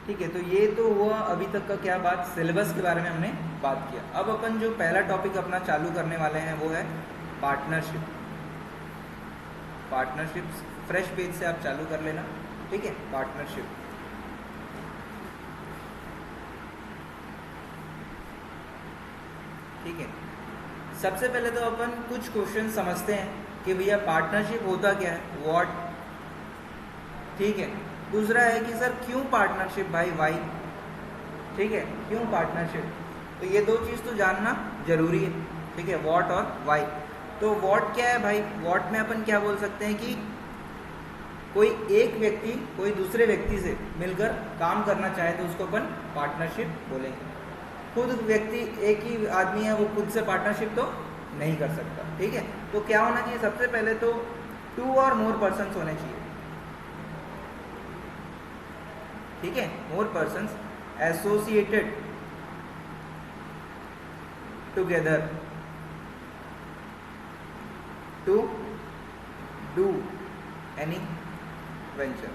ठीक है, तो ये तो हुआ अभी तक का क्या बात, सिलेबस के बारे में हमने बात किया। अब अपन जो पहला टॉपिक अपना चालू करने वाले हैं वो है पार्टनरशिप। पार्टनरशिप फ्रेश पेज से आप चालू कर लेना, ठीक है। पार्टनरशिप, ठीक है। सबसे पहले तो अपन कुछ क्वेश्चन समझते हैं कि भैया पार्टनरशिप होता क्या है, व्हाट, ठीक है। दूसरा है कि सर क्यों पार्टनरशिप भाई, वाई, ठीक है, क्यों पार्टनरशिप। तो ये दो चीज़ तो जानना जरूरी है, ठीक है, व्हाट और वाई। तो व्हाट क्या है भाई, व्हाट में अपन क्या बोल सकते हैं कि कोई एक व्यक्ति कोई दूसरे व्यक्ति से मिलकर काम करना चाहे तो उसको अपन पार्टनरशिप बोलेंगे। खुद व्यक्ति एक ही आदमी है, वो खुद से पार्टनरशिप तो नहीं कर सकता, ठीक है। तो क्या होना चाहिए, सबसे पहले तो 2 और मोर पर्सन्स होने चाहिए, ठीक है। More persons associated together to do any venture,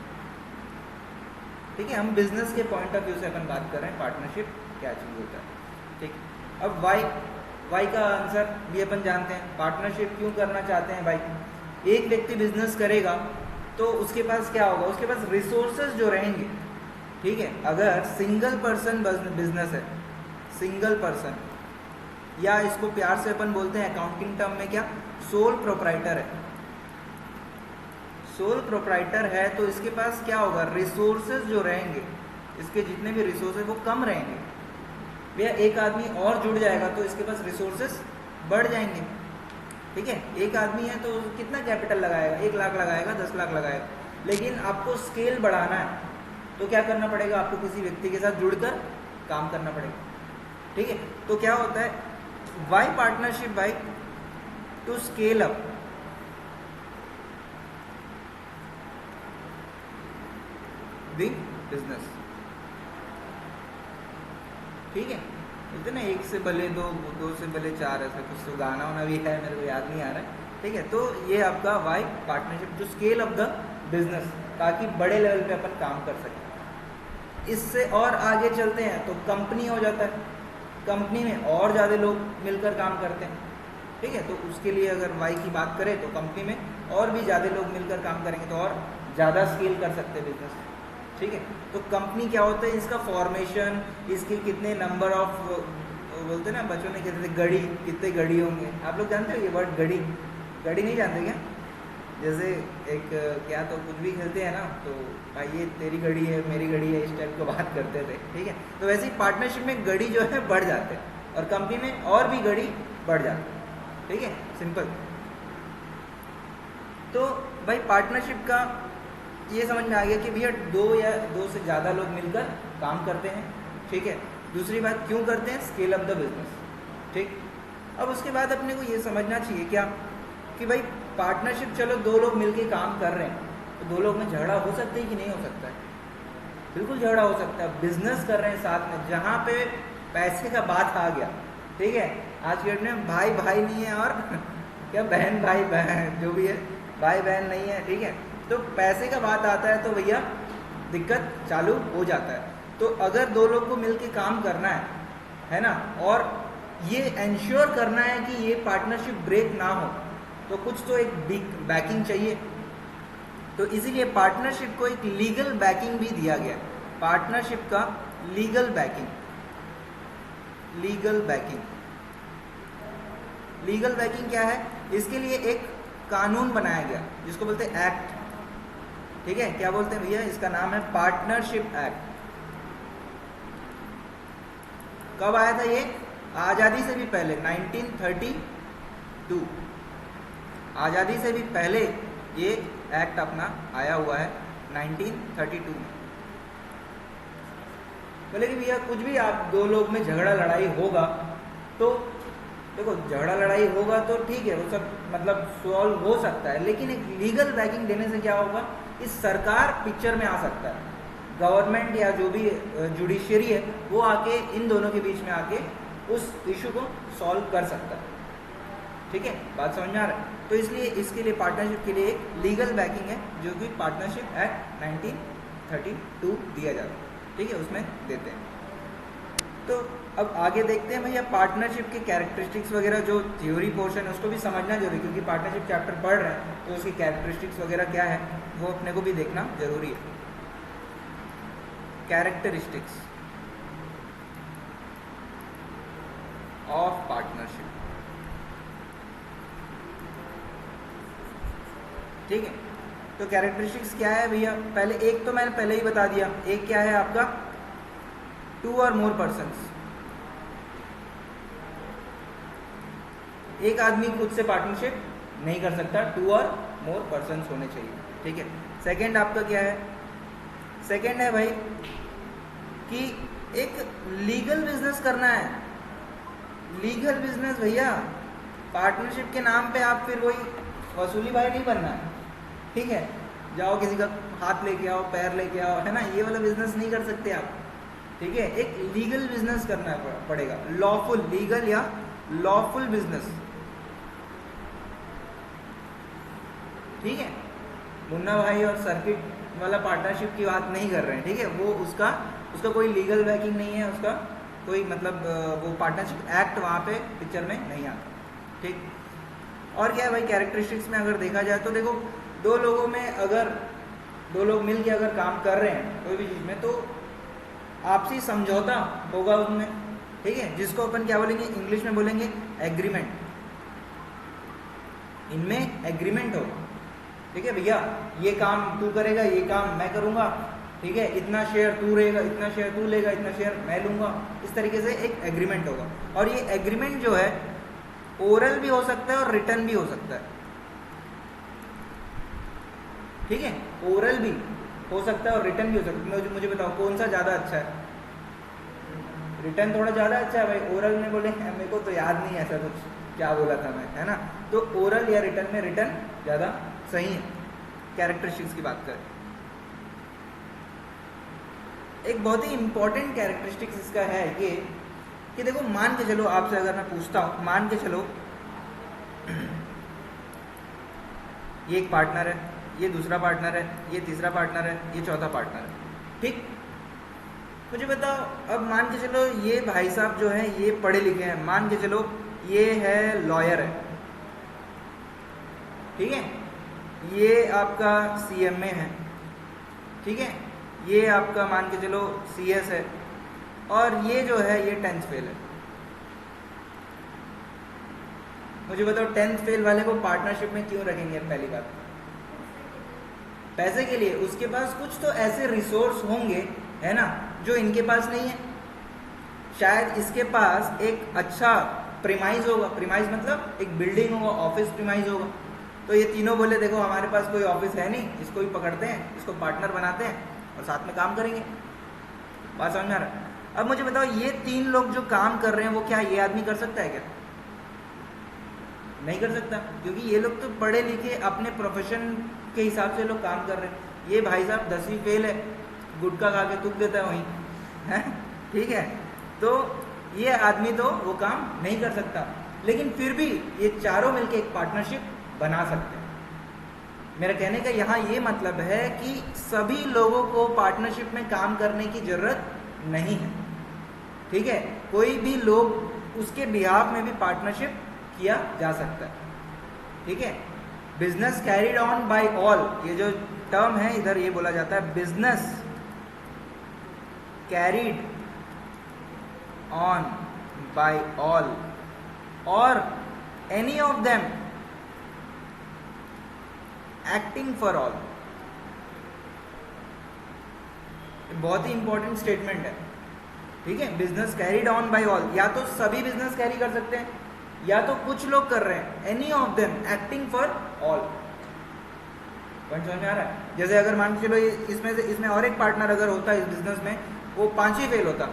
ठीक है। हम बिजनेस के पॉइंट ऑफ व्यू से अपन बात कर रहे हैं पार्टनरशिप क्या चीज़ होता है, ठीक। अब वाई का आंसर भी अपन जानते हैं। पार्टनरशिप क्यों करना चाहते हैं भाई, एक व्यक्ति बिजनेस करेगा तो उसके पास क्या होगा, उसके पास रिसोर्सेज जो रहेंगे, ठीक है। अगर सिंगल पर्सन बिजनेस है, सिंगल पर्सन, या इसको प्यार से अपन बोलते हैं अकाउंटिंग टर्म में क्या, सोल प्रोप्राइटर है। सोल प्रोप्राइटर है तो इसके पास क्या होगा, रिसोर्सेज जो रहेंगे, इसके जितने भी रिसोर्सेज वो कम रहेंगे। भैया एक आदमी और जुड़ जाएगा तो इसके पास रिसोर्सेज बढ़ जाएंगे, ठीक है। एक आदमी है तो कितना कैपिटल लगाएगा, 1 लाख लगाएगा, 10 लाख लगाएगा। लेकिन आपको स्केल बढ़ाना है तो क्या करना पड़ेगा, आपको किसी व्यक्ति के साथ जुड़कर काम करना पड़ेगा, ठीक है। तो क्या होता है, वाई पार्टनरशिप भाई, to scale up the business, ठीक है। बोलते ना एक से भले दो, दो से भले चार, ऐसा कुछ तो गाना वाना भी है, मेरे को याद नहीं आ रहा है, ठीक है। तो ये आपका वाई पार्टनरशिप, जो स्केल ऑफ द बिजनेस, ताकि बड़े लेवल पे अपन काम कर सकें। इससे और आगे चलते हैं तो कंपनी हो जाता है, कंपनी में और ज़्यादा लोग मिलकर काम करते हैं, ठीक है। तो उसके लिए अगर वाई की बात करें तो कंपनी में और भी ज़्यादा लोग मिलकर काम करेंगे तो और ज़्यादा स्केल कर सकते हैं बिजनेस, ठीक है। तो कंपनी क्या होता है, इसका फॉर्मेशन, इसके कितने नंबर ऑफ, बोलते हैं ना बच्चों ने कहते थे गड़ी, कितने गड़ी होंगे, आप लोग जानते हो ये वर्ड गड़ी, गड़ी नहीं जानते क्या। जैसे एक क्या तो कुछ भी खेलते हैं ना, तो भाई ये तेरी गड़ी है, मेरी गड़ी है, इस टाइप को बात करते थे, ठीक है। तो वैसे ही पार्टनरशिप में गड़ी जो है बढ़ जाते हैं और कंपनी में और भी गड़ी बढ़ जाती है, ठीक है, सिंपल। तो भाई पार्टनरशिप का ये समझ में आ गया कि भैया 2 या 2 से ज़्यादा लोग मिलकर काम करते हैं, ठीक है। दूसरी बात क्यों करते हैं, स्केल अप द बिजनेस, ठीक। अब उसके बाद अपने को ये समझना चाहिए क्या कि भाई पार्टनरशिप, चलो 2 लोग मिलकर काम कर रहे हैं तो 2 लोग में झगड़ा हो सकता है कि नहीं हो सकता है, बिल्कुल झगड़ा हो सकता है। बिजनेस कर रहे हैं साथ में, जहाँ पे पैसे का बात आ गया, ठीक है। आज के डेट में भाई भाई नहीं है और क्या बहन भाई बहन, जो भी है भाई बहन नहीं है, ठीक है। तो पैसे का बात आता है तो भैया दिक्कत चालू हो जाता है। तो अगर 2 लोग को मिलके काम करना है ना, और ये इंश्योर करना है कि ये पार्टनरशिप ब्रेक ना हो, तो कुछ तो एक बैकिंग चाहिए। तो इसीलिए पार्टनरशिप को एक लीगल बैकिंग भी दिया गया, पार्टनरशिप का legal backing. Legal backing, legal backing क्या है, इसके लिए एक कानून बनाया गया जिसको बोलते हैं एक्ट, ठीक है। क्या बोलते हैं भैया, इसका नाम है पार्टनरशिप एक्ट। कब आया था ये, आज़ादी से भी पहले, 1932, आज़ादी से भी पहले ये एक्ट अपना आया हुआ है 1932 में। बोले कि भैया कुछ भी आप 2 लोग में झगड़ा लड़ाई होगा तो देखो, झगड़ा लड़ाई होगा तो ठीक है, वो सब मतलब सॉल्व हो सकता है, लेकिन एक लीगल बैकिंग देने से क्या होगा, इस सरकार पिक्चर में आ सकता है, गवर्नमेंट या जो भी जुडिशरी है वो आके इन दोनों के बीच में आके उस इशू को सॉल्व कर सकता है, ठीक है। बात समझ में आ रहा है। तो इसलिए इसके लिए पार्टनरशिप के लिए एक लीगल बैकिंग है जो कि पार्टनरशिप एक्ट 1932 दिया जाता है, ठीक है, उसमें देते हैं। तो अब आगे देखते हैं भैया पार्टनरशिप के कैरेक्टरिस्टिक्स वगैरह, जो थ्योरी पोर्शन है उसको भी समझना जरूरी, क्योंकि पार्टनरशिप चैप्टर पढ़ रहे हैं तो उसकी कैरेक्टरिस्टिक्स वगैरह क्या है वो अपने को भी देखना जरूरी है। कैरेक्टरिस्टिक्स ऑफ पार्टनरशिप, ठीक है। तो कैरेक्टरिस्टिक्स क्या है भैया, पहले एक तो मैंने पहले ही बता दिया, एक क्या है आपका 2 और मोर पर्सन्स, एक आदमी खुद से पार्टनरशिप नहीं कर सकता, 2 और मोर पर्सन्स होने चाहिए, ठीक है। सेकंड आपका क्या है, सेकंड है भाई कि एक लीगल बिजनेस करना है। लीगल बिजनेस भैया, पार्टनरशिप के नाम पे आप फिर वही वसूली भाई नहीं बनना है, ठीक है। जाओ किसी का हाथ लेके आओ, पैर लेके आओ, है ना, ये वाला बिजनेस नहीं कर सकते आप, ठीक है। एक लीगल बिजनेस करना पड़ेगा, लॉफुल, लीगल या लॉफुल बिजनेस, ठीक है। मुन्ना भाई और सर्किट वाला पार्टनरशिप की बात नहीं कर रहे हैं, ठीक है। वो उसका कोई लीगल बैकिंग नहीं है, उसका कोई मतलब वो पार्टनरशिप एक्ट वहाँ पे पिक्चर में नहीं आता, ठीक। और क्या है भाई कैरेक्टरिस्टिक्स में अगर देखा जाए तो देखो, दो लोगों में अगर दो लोग मिल के अगर काम कर रहे हैं कोई भी चीज़ में, तो आपसी समझौता होगा उनमें, ठीक है, जिसको अपन क्या बोलेंगे, इंग्लिश में बोलेंगे एग्रीमेंट। इनमें एग्रीमेंट होगा, ठीक है भैया, ये काम तू करेगा, ये काम मैं करूंगा, ठीक है, इतना शेयर तू रहेगा, इतना शेयर तू लेगा, इतना शेयर मैं लूंगा, इस तरीके से एक एग्रीमेंट होगा। और ये एग्रीमेंट जो है ओरल भी हो सकता है और रिटर्न भी हो सकता है, ठीक है, ओरल भी हो सकता है और रिटर्न भी हो सकता है। मुझे बताओ कौन सा ज़्यादा अच्छा है? रिटर्न थोड़ा ज़्यादा अच्छा है भाई। ओरल में बोले मेरे को तो याद नहीं ऐसा कुछ क्या बोला था मैं, है ना, तो ओरल या रिटर्न में रिटर्न ज़्यादा सही है। कैरेक्टरिस्टिक्स की बात करें, एक बहुत ही इंपॉर्टेंट कैरेक्टरिस्टिक्स इसका है ये कि देखो, मान के चलो आपसे अगर मैं पूछता हूँ, मान के चलो ये एक पार्टनर है, ये दूसरा पार्टनर है, ये तीसरा पार्टनर है, ये चौथा पार्टनर है, ठीक। मुझे बताओ, अब मान के चलो ये भाई साहब जो है ये पढ़े लिखे हैं, मान के चलो ये है लॉयर है, ठीक है, ये आपका CMA है, ठीक है, ये आपका मान के चलो CS है, और ये जो है ये 10th फेल है। मुझे बताओ 10th फेल वाले को पार्टनरशिप में क्यों रखेंगे? पहली बात पैसे के लिए। उसके पास कुछ तो ऐसे रिसोर्स होंगे, है ना, जो इनके पास नहीं है। शायद इसके पास एक अच्छा प्रीमाइज होगा, प्रीमाइज मतलब एक बिल्डिंग होगा, ऑफिस प्रीमाइज होगा। तो ये तीनों बोले देखो हमारे पास कोई ऑफिस है नहीं, इसको भी पकड़ते हैं, इसको पार्टनर बनाते हैं और साथ में काम करेंगे। बात समझ में आ रहा है? अब मुझे बताओ ये 3 लोग जो काम कर रहे हैं वो क्या ये आदमी कर सकता है क्या? नहीं कर सकता, क्योंकि ये लोग तो पढ़े लिखे अपने प्रोफेशन के हिसाब से लोग काम कर रहे हैं। ये भाई साहब 10वीं फेल है, गुटखा खा के तुक देता है वहीं, है, ठीक है। तो ये आदमी तो वो काम नहीं कर सकता, लेकिन फिर भी ये चारों मिलके एक पार्टनरशिप बना सकते हैं। मेरा कहने का यहाँ ये मतलब है कि सभी लोगों को पार्टनरशिप में काम करने की जरूरत नहीं है, ठीक है। कोई भी लोग उसके बिहाफ में भी पार्टनरशिप किया जा सकता है, ठीक है। Business carried on by all, ये जो टर्म है इधर ये बोला जाता है business carried on by all और any of them acting for all. बहुत ही इंपॉर्टेंट स्टेटमेंट है, ठीक है। Business carried on by all, या तो सभी बिजनेस कैरी कर सकते हैं या तो कुछ लोग कर रहे हैं, any of them acting for all. Point समझ में आ रहा है? जैसे अगर मान के चलो इसमें और एक पार्टनर अगर होता है इस बिजनेस में, वो 5 ही फेल होता,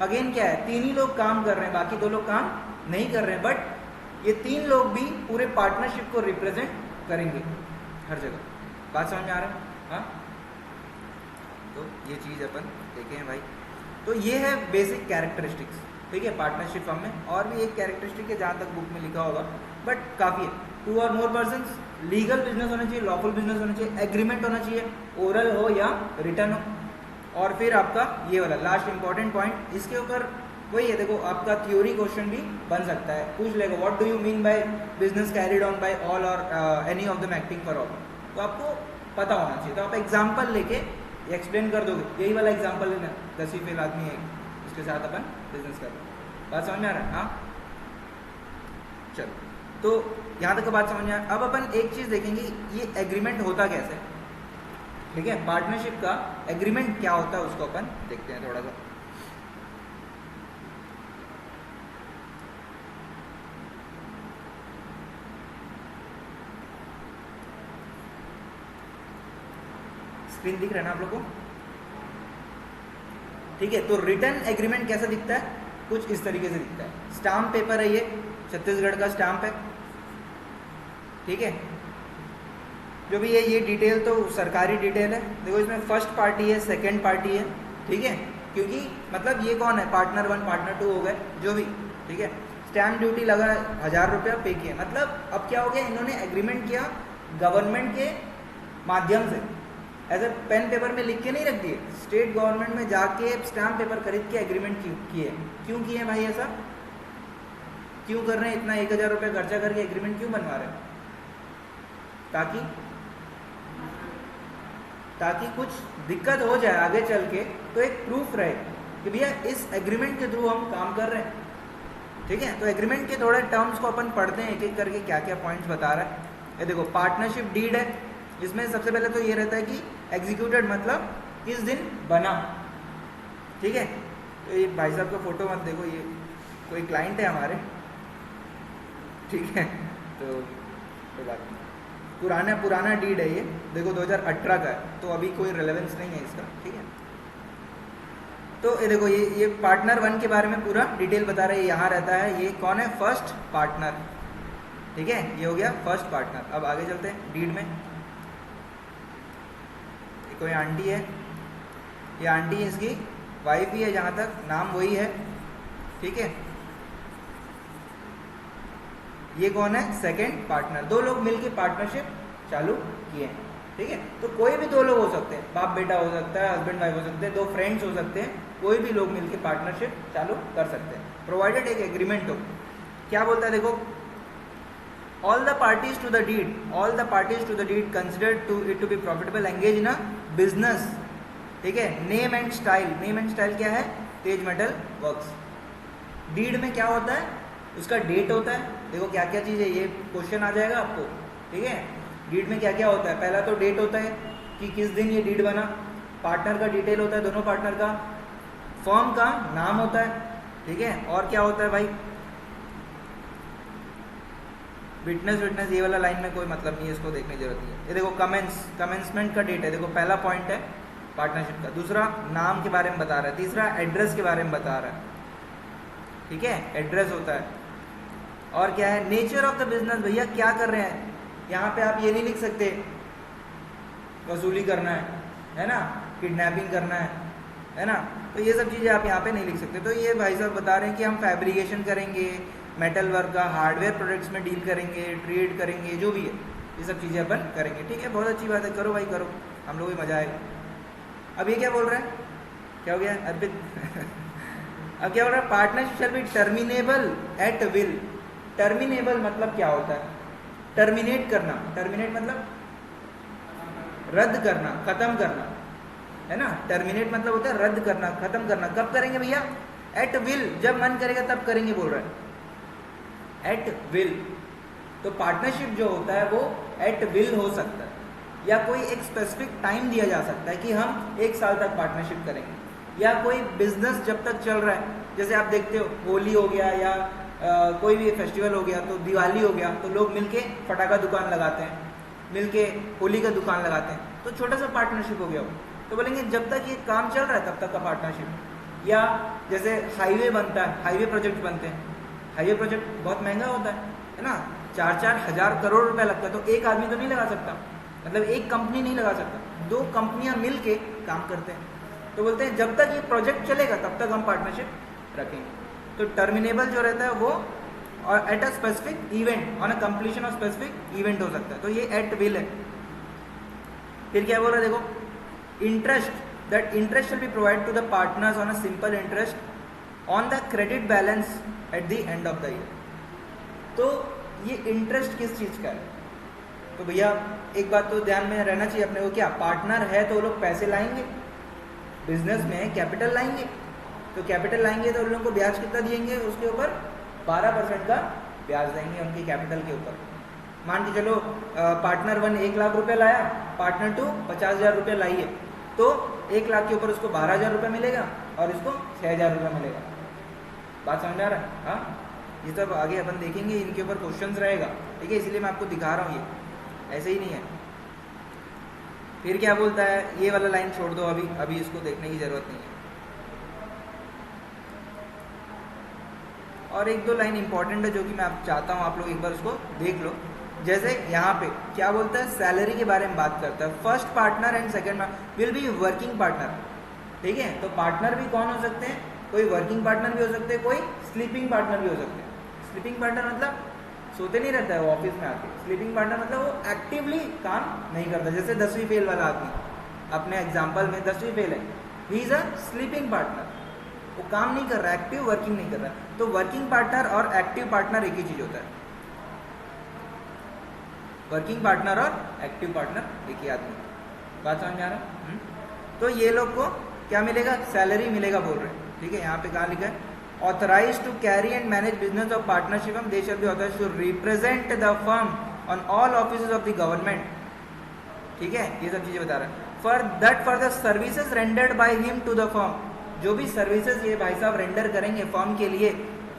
अगेन क्या है, 3 ही लोग काम कर रहे हैं, बाकी 2 लोग काम नहीं कर रहे हैं, बट ये 3 लोग भी पूरे पार्टनरशिप को रिप्रेजेंट करेंगे हर जगह। बात समझ में आ रहा है? हाँ, तो ये चीज़ अपन देखे हैं भाई। तो ये है बेसिक कैरेक्टरिस्टिक्स, ठीक है, पार्टनरशिप फर्म में। और भी एक कैरेक्टरिस्टिक है जहाँ तक बुक में लिखा होगा, बट काफ़ी है। 2 और मोर पर्सन्स, लीगल बिजनेस होना चाहिए, लॉफुल बिजनेस होना चाहिए, एग्रीमेंट होना चाहिए, ओरल हो या रिटर्न हो, और फिर आपका ये वाला लास्ट इंपॉर्टेंट पॉइंट, इसके ऊपर वही है, देखो आपका थ्योरी क्वेश्चन भी बन सकता है, पूछ लेगा what do you mean by business carried on by all और any of the acting for all, तो आपको पता होना चाहिए। तो आप एग्जाम्पल लेके एक्सप्लेन कर दोगे, यही वाला एग्जाम्पल लेना, 10वीं फेल आदमी है उसके साथ अपन बिजनेस कर रहे हैं। बात समझ में आ रहा है? हाँ चलो, तो यहाँ तक बात समझ में आ। अब अपन एक चीज़ देखेंगे, ये एग्रीमेंट होता कैसे, ठीक है, पार्टनरशिप का एग्रीमेंट क्या होता है उसको अपन देखते हैं थोड़ा सा। स्क्रीन दिख रहा है ना आप लोग को? ठीक है, तो रिटर्न एग्रीमेंट कैसा दिखता है, कुछ इस तरीके से दिखता है। स्टाम्प पेपर है, ये छत्तीसगढ़ का स्टाम्प है, ठीक है, जो भी है ये डिटेल तो सरकारी डिटेल है। देखो इसमें फर्स्ट पार्टी है, सेकंड पार्टी है, ठीक है, क्योंकि मतलब ये कौन है, पार्टनर 1 पार्टनर 2 हो गए जो भी, ठीक है। स्टैम्प ड्यूटी लगा 1000 रुपया पे किए, मतलब अब क्या हो गया, इन्होंने एग्रीमेंट किया गवर्नमेंट के माध्यम से, ऐसे पेन पेपर में लिख के नहीं रख दिए, स्टेट गवर्नमेंट में जाके स्टैम्प पेपर खरीद के एग्रीमेंट किए। क्यों किए भाई, ऐसा क्यों कर रहे हैं, इतना 1000 रुपये खर्चा करके एग्रीमेंट क्यों बनवा रहे हैं? ताकि कुछ दिक्कत हो जाए आगे चल के तो एक प्रूफ रहे कि भैया इस एग्रीमेंट के थ्रू हम काम कर रहे हैं, ठीक है। तो एग्रीमेंट के थोड़े टर्म्स को अपन पढ़ते हैं एक एक करके, क्या क्या पॉइंट्स बता रहा है। ये देखो पार्टनरशिप डीड है, इसमें सबसे पहले तो ये रहता है कि एग्जीक्यूटेड मतलब किस दिन बना, ठीक है। तो ये भाई साहब का फोटो मत देखो, ये कोई क्लाइंट है हमारे, ठीक है, तो कोई बात नहीं, पुराना डीड है ये, देखो 2018 का है, तो अभी कोई रेलेवेंस नहीं है इसका, ठीक है। तो ये देखो ये पार्टनर 1 के बारे में पूरा डिटेल बता रहे हैं, यहाँ रहता है, ये कौन है, फर्स्ट पार्टनर, ठीक है, ये हो गया फर्स्ट पार्टनर। अब आगे चलते हैं डीड में, कोई आंटी है, ये आंटी इसकी वाइफ ही है, जहाँ तक नाम वही है, ठीक है। ये कौन है, सेकंड पार्टनर, 2 लोग मिलके पार्टनरशिप चालू किए हैं, ठीक है। तो कोई भी 2 लोग हो सकते हैं, बाप बेटा हो सकता है, हस्बैंड वाइफ हो सकते हैं, 2 फ्रेंड्स हो सकते हैं, कोई भी लोग मिलके पार्टनरशिप चालू कर सकते हैं, प्रोवाइडेड एक एग्रीमेंट हो। क्या बोलता है देखो, all the parties to the deed considered it to be profitable engage in a business, ठीक है। नेम एंड स्टाइल क्या है, तेज मेटल वर्क्स। डीड में क्या होता है, उसका डेट होता है, देखो क्या क्या चीज़ है, ये क्वेश्चन आ जाएगा आपको, ठीक है। डीड में क्या क्या होता है, पहला तो डेट होता है कि किस दिन ये डीड बना, पार्टनर का डिटेल होता है, दोनों पार्टनर का, फर्म का नाम होता है, ठीक है, और क्या होता है भाई, विटनेस, ये वाला लाइन में कोई मतलब नहीं है, इसको देखने की जरूरत नहीं है। ये देखो कमेंसमेंट का डेट है, देखो पहला पॉइंट है पार्टनरशिप का, दूसरा नाम के बारे में बता रहा है, तीसरा एड्रेस के बारे में बता रहा है, ठीक है, एड्रेस होता है। और क्या है, नेचर ऑफ द बिजनेस, भैया क्या कर रहे हैं, यहाँ पे आप ये नहीं लिख सकते वसूली करना है ना, किडनैपिंग करना है ना, तो ये सब चीज़ें आप यहाँ पे नहीं लिख सकते। तो ये भाई साहब बता रहे हैं कि हम फैब्रिकेशन करेंगे, मेटल वर्क का, हार्डवेयर प्रोडक्ट्स में डील करेंगे, ट्रेड करेंगे, जो भी है ये सब चीज़ें अपन करेंगे, ठीक है। बहुत अच्छी बात है, करो भाई करो, हम लोग भी मजा आएगा। अब ये क्या बोल रहे हैं, क्या हो गया अर्पित अब क्या बोल रहा है, partnership shall be terminable at will. Terminable मतलब क्या होता है, टर्मिनेट करना, टर्मिनेट मतलब रद्द करना, खत्म करना, है ना। टर्मिनेट मतलब होता है रद्द करना, खत्म करना। कब करेंगे भैया, एट विल, जब मन करेगा तब करेंगे, बोल रहा है एट विल। तो पार्टनरशिप जो होता है वो एट विल हो सकता है, या कोई एक स्पेसिफिक टाइम दिया जा सकता है कि हम 1 साल तक पार्टनरशिप करेंगे, या कोई बिजनेस जब तक चल रहा है, जैसे आप देखते हो होली हो गया या कोई भी फेस्टिवल हो गया, तो दिवाली हो गया, तो लोग मिलके फटाका दुकान लगाते हैं, मिलके होली का दुकान लगाते हैं, तो छोटा सा पार्टनरशिप हो गया वो। तो बोलेंगे जब तक ये काम चल रहा है तब तक का पार्टनरशिप। या जैसे हाईवे बनता है, हाईवे प्रोजेक्ट बनते हैं, हाईवे प्रोजेक्ट बहुत महंगा होता है ना, 4-4 हज़ार करोड़ रुपया लगता है, तो एक आदमी तो नहीं लगा सकता, मतलब एक कंपनी नहीं लगा सकता, 2 कंपनियां मिल के काम करते हैं। तो बोलते हैं जब तक ये प्रोजेक्ट चलेगा तब तक हम पार्टनरशिप रखेंगे। तो टर्मिनेबल जो रहता है वो और at a specific event, on a completion of specific event हो सकता है, तो ये एट विल है। फिर क्या बोल रहा है देखो, interest, that interest will be provide to the partners on a simple interest on the credit balance at the end of the year. तो ये इंटरेस्ट किस चीज़ का है? तो भैया एक बात तो ध्यान में रहना चाहिए अपने को, क्या पार्टनर है तो वो लोग पैसे लाएंगे, बिजनेस में कैपिटल लाएंगे, तो कैपिटल लाएंगे तो उन लोगों को ब्याज कितना देंगे? उसके ऊपर 12% का ब्याज देंगे उनके कैपिटल के ऊपर। मान के चलो पार्टनर 1 1 लाख रुपए लाया, पार्टनर 2 50,000 रुपये लाई है, तो 1 लाख के ऊपर उसको 12,000 रुपये मिलेगा और इसको 6,000 रुपये मिलेगा। बात समझ आ रहा है? हाँ, ये सब आगे अपन देखेंगे, इनके ऊपर क्वेश्चंस रहेगा, ठीक है, इसलिए मैं आपको दिखा रहा हूँ, ये ऐसे ही नहीं है। फिर क्या बोलता है, ये वाला लाइन छोड़ दो, अभी इसको देखने की जरूरत नहीं है। और 1-2 लाइन इंपॉर्टेंट है जो कि मैं आप चाहता हूँ आप लोग एक बार उसको देख लो। जैसे यहाँ पे क्या बोलता है, सैलरी के बारे में बात करता है। First partner and second will be working partner, ठीक है। तो पार्टनर भी कौन हो सकते हैं? कोई वर्किंग पार्टनर भी हो सकते हैं, कोई स्लीपिंग पार्टनर भी हो सकते हैं। स्लीपिंग पार्टनर मतलब सोते नहीं रहता है वो ऑफिस में आके। स्लीपिंग पार्टनर मतलब वो एक्टिवली काम नहीं करता। जैसे 10वीं फेल वाला आदमी, अपने एग्जाम्पल में 10वीं फेल है, he is a sleeping partner, वो काम नहीं कर रहा, एक्टिव वर्किंग नहीं कर रहा। तो वर्किंग पार्टनर और एक्टिव पार्टनर एक ही चीज होता है। वर्किंग पार्टनर और एक्टिव पार्टनर एक ही आदमी। बात समझ में आ रहा है? तो ये लोग को क्या मिलेगा? सैलरी मिलेगा बोल रहे हैं, ठीक है। यहाँ पे कहाँ लिखा है, authorize to carry and manage business of partnership, they shall be authorized to represent the firm on all offices of the government, ठीक है। ये सब चीजें बता रहा है। For the services rendered by him to the firm, जो भी सर्विसेज ये भाई साहब रेंडर करेंगे फर्म के लिए,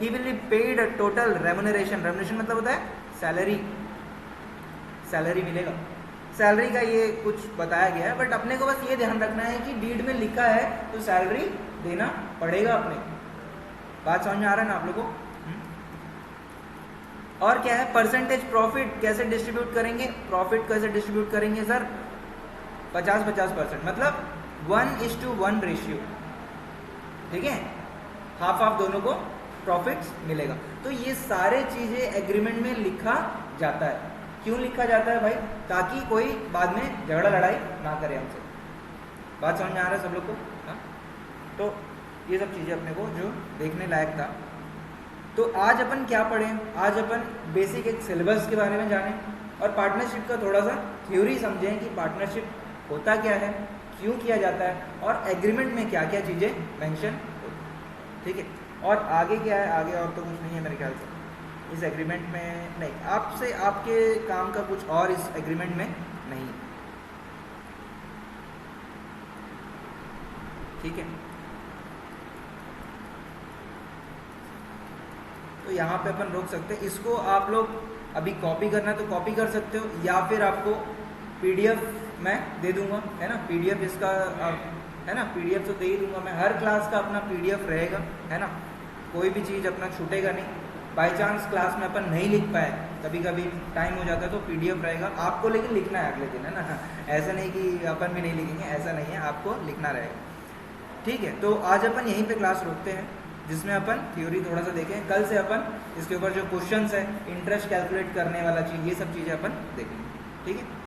he will be paid total remuneration. Remuneration मतलब होता है सैलरी, सैलरी मिलेगा। सैलरी का ये कुछ बताया गया है, बट अपने को बस ये ध्यान रखना है कि डीड में लिखा है तो सैलरी देना पड़ेगा अपने। बात समझ में आ रहा है ना आप लोगों को? और क्या है, परसेंटेज प्रॉफिट कैसे डिस्ट्रीब्यूट करेंगे? प्रॉफिट कैसे डिस्ट्रीब्यूट करेंगे सर? 50-50%, मतलब 1:1 रेशियो, ठीक है। हाफ दोनों को प्रॉफिट्स मिलेगा। तो ये सारे चीजें एग्रीमेंट में लिखा जाता है। क्यों लिखा जाता है भाई? ताकि कोई बाद में झगड़ा लड़ाई ना करे हमसे। बात समझ में आ रहा है सब लोग को? हाँ, तो ये सब चीजें अपने को जो देखने लायक था। तो आज अपन क्या पढ़ें? आज अपन बेसिक एक सिलेबस के बारे में जानें और पार्टनरशिप का थोड़ा सा थ्योरी समझें कि पार्टनरशिप होता क्या है, क्यों किया जाता है और एग्रीमेंट में क्या क्या चीज़ें मेंशन होती, ठीक है। और आगे क्या है? आगे और तो कुछ नहीं है मेरे ख्याल से इस एग्रीमेंट में। नहीं, आपसे आपके काम का कुछ और इस एग्रीमेंट में नहीं, ठीक है। तो यहाँ पे अपन रोक सकते हैं इसको। आप लोग अभी कॉपी करना है तो कॉपी कर सकते हो, या फिर आपको पीडीएफ मैं दे दूंगा, है ना। पीडीएफ इसका है ना, पीडीएफ तो दे ही दूंगा मैं। हर क्लास का अपना पीडीएफ रहेगा, है ना। कोई भी चीज़ अपना छूटेगा नहीं। बाय चांस क्लास में अपन नहीं लिख पाए, कभी कभी टाइम हो जाता है, तो पीडीएफ रहेगा आपको, लेकिन लिखना है अगले दिन, है ना। ऐसा नहीं कि अपन भी नहीं लिखेंगे, ऐसा नहीं है, आपको लिखना रहेगा, ठीक है। तो आज अपन यहीं पे क्लास रोकते हैं, जिसमें अपन थ्योरी थोड़ा सा देखें। कल से अपन इसके ऊपर जो क्वेश्चंस है, इंटरेस्ट कैलकुलेट करने वाला चीज़, ये सब चीज़ें अपन देखेंगे, ठीक है।